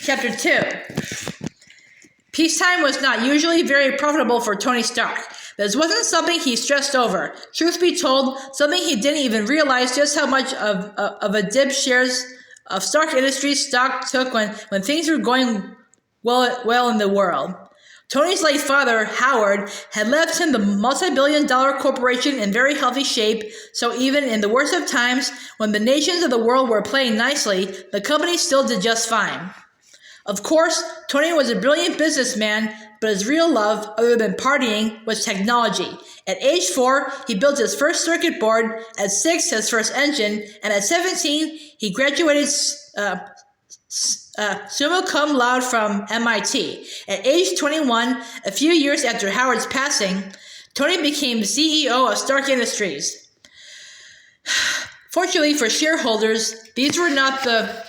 Chapter 2. Peacetime was not usually very profitable for Tony Stark. This wasn't something he stressed over. Truth be told, something he didn't even realize just how much of a dip shares of Stark Industries stock took when things were going well in the world. Tony's late father, Howard, had left him the multi-billion-dollar corporation in very healthy shape, so even in the worst of times, when the nations of the world were playing nicely, the company still did just fine. Of course, Tony was a brilliant businessman, but his real love, other than partying, was technology. At age 4, he built his first circuit board, at 6, his first engine, and at 17, he graduated summa cum laude from MIT. At age 21, a few years after Howard's passing, Tony became CEO of Stark Industries. Fortunately for shareholders, these were not the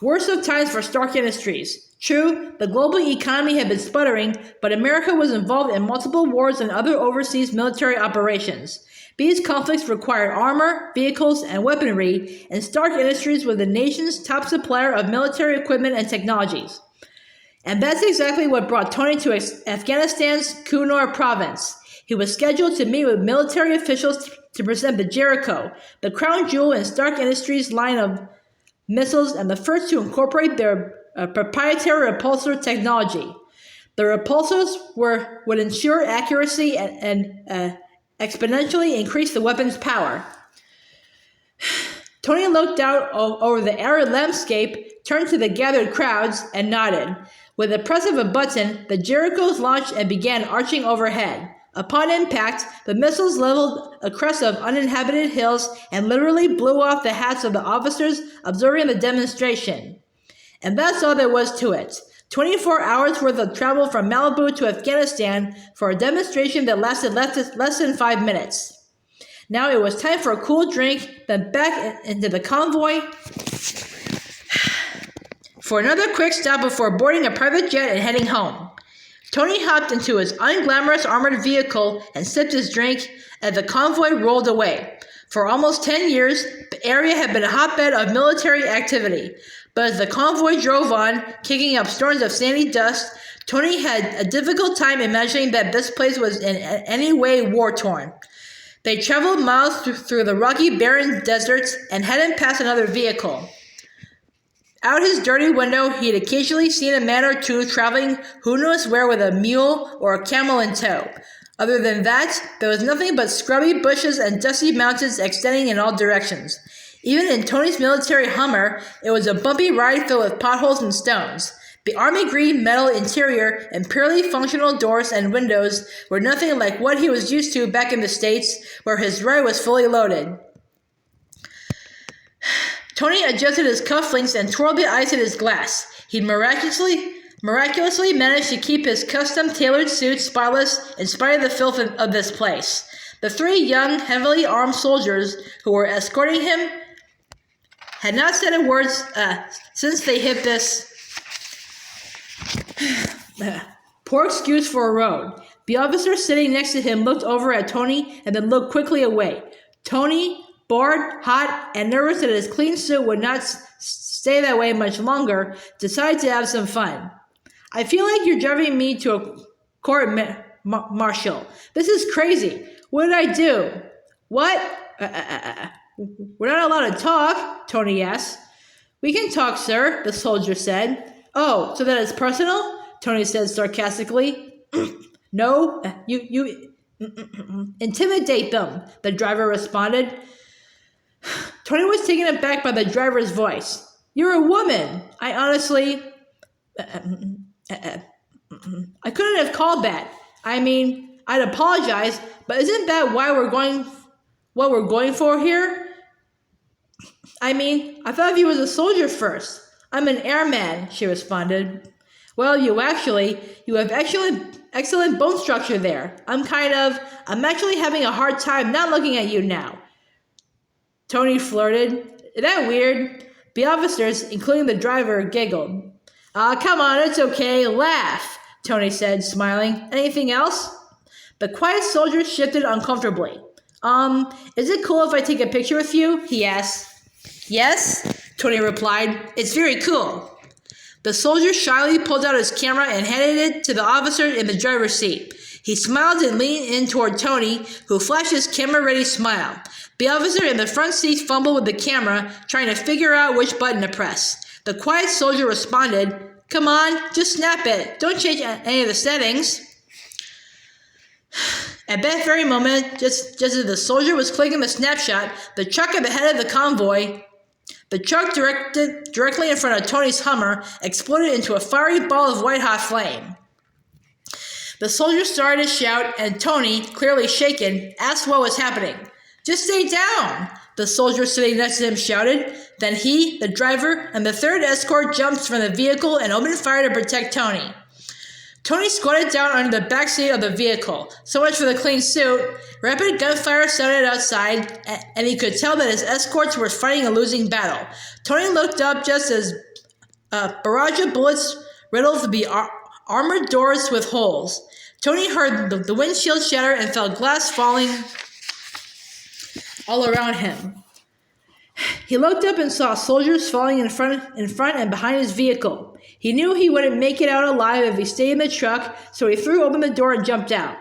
worst of times for Stark Industries. True, the global economy had been sputtering, but America was involved in multiple wars and other overseas military operations. These conflicts required armor, vehicles, and weaponry, and Stark Industries was the nation's top supplier of military equipment and technologies. And that's exactly what brought Tony to Afghanistan's Kunar province. He was scheduled to meet with military officials to present the Jericho, the crown jewel in Stark Industries' line of missiles and the first to incorporate their proprietary repulsor technology. The repulsors would ensure accuracy and exponentially increase the weapon's power. Tony looked out over the arid landscape, turned to the gathered crowds, and nodded. With the press of a button, the Jerichos launched and began arching overhead. Upon impact, the missiles leveled a crest of uninhabited hills and literally blew off the hats of the officers observing the demonstration. And that's all there was to it. 24 hours worth of travel from Malibu to Afghanistan for a demonstration that lasted less than 5 minutes. Now it was time for a cool drink, then back into the convoy for another quick stop before boarding a private jet and heading home. Tony hopped into his unglamorous armored vehicle and sipped his drink as the convoy rolled away. For almost 10 years, the area had been a hotbed of military activity. But as the convoy drove on, kicking up storms of sandy dust, Tony had a difficult time imagining that this place was in any way war-torn. They traveled miles through the rocky, barren deserts and hadn't passed another vehicle. Out his dirty window, he had occasionally seen a man or two traveling who knows where with a mule or a camel in tow. Other than that, there was nothing but scrubby bushes and dusty mountains extending in all directions. Even in Tony's military Hummer, it was a bumpy ride filled with potholes and stones. The army green metal interior and purely functional doors and windows were nothing like what he was used to back in the States, where his ride was fully loaded. Tony adjusted his cufflinks and twirled the ice in his glass. He miraculously managed to keep his custom-tailored suit spotless in spite of the filth of this place. The 3 young, heavily armed soldiers who were escorting him had not said a word since they hit this poor excuse for a road. The officer sitting next to him looked over at Tony and then looked quickly away. Tony, bored, hot, and nervous that his clean suit would not stay that way much longer, decided to have some fun. I feel like you're driving me to a court martial. This is crazy. What did I do? What? We're not allowed to talk, Tony asked. We can talk, sir, the soldier said. Oh, so that is personal? Tony said sarcastically. No, you intimidate them, the driver responded. Tony was taken aback by the driver's voice. You're a woman. I honestly... I couldn't have called that. I mean, I'd apologize, but isn't that what we're going for here? I mean, I thought of you as a soldier first. I'm an airman, she responded. Well, you have excellent bone structure there. I'm actually having a hard time not looking at you now. Tony flirted. Is that weird? The officers, including the driver, giggled. Come on, it's okay. Laugh, Tony said, smiling. Anything else? The quiet soldier shifted uncomfortably. Is it cool if I take a picture with you? He asked. Yes? Tony replied. It's very cool. The soldier shyly pulled out his camera and handed it to the officer in the driver's seat. He smiled and leaned in toward Tony, who flashed his camera-ready smile. The officer in the front seat fumbled with the camera, trying to figure out which button to press. The quiet soldier responded, Come on, just snap it. Don't change any of the settings. At that very moment, just as the soldier was clicking the snapshot, the truck at the head of the convoy, the truck directly in front of Tony's Hummer, exploded into a fiery ball of white-hot flame. The soldier started to shout, and Tony, clearly shaken, asked what was happening. Just stay down, the soldier sitting next to him shouted. Then he, the driver, and the third escort jumped from the vehicle and opened fire to protect Tony. Tony squatted down under the back seat of the vehicle. So much for the clean suit. Rapid gunfire sounded outside, and he could tell that his escorts were fighting a losing battle. Tony looked up just as a barrage of bullets riddled the armored doors with holes. Tony heard the windshield shatter and felt glass falling all around him. He looked up and saw soldiers falling in front and behind his vehicle. He knew he wouldn't make it out alive if he stayed in the truck, so he threw open the door and jumped out.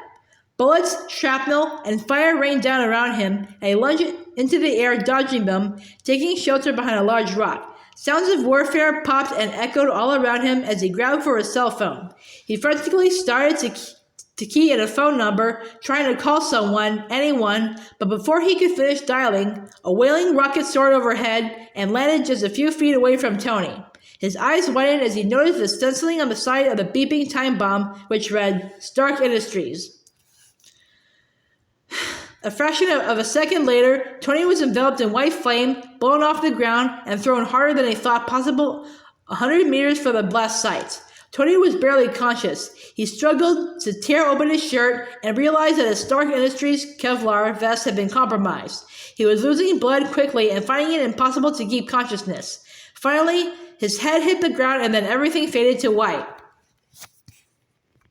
Bullets, shrapnel, and fire rained down around him, and he lunged into the air, dodging them, taking shelter behind a large rock. Sounds of warfare popped and echoed all around him as he grabbed for his cell phone. He frantically started to key in a phone number, trying to call someone, anyone, but before he could finish dialing, a wailing rocket soared overhead and landed just a few feet away from Tony. His eyes widened as he noticed the stenciling on the side of the beeping time bomb, which read, Stark Industries. A fraction of a second later, Tony was enveloped in white flame, blown off the ground, and thrown harder than he thought possible 100 meters from the blast site. Tony was barely conscious. He struggled to tear open his shirt and realized that his Stark Industries Kevlar vest had been compromised. He was losing blood quickly and finding it impossible to keep consciousness. Finally, his head hit the ground and then everything faded to white.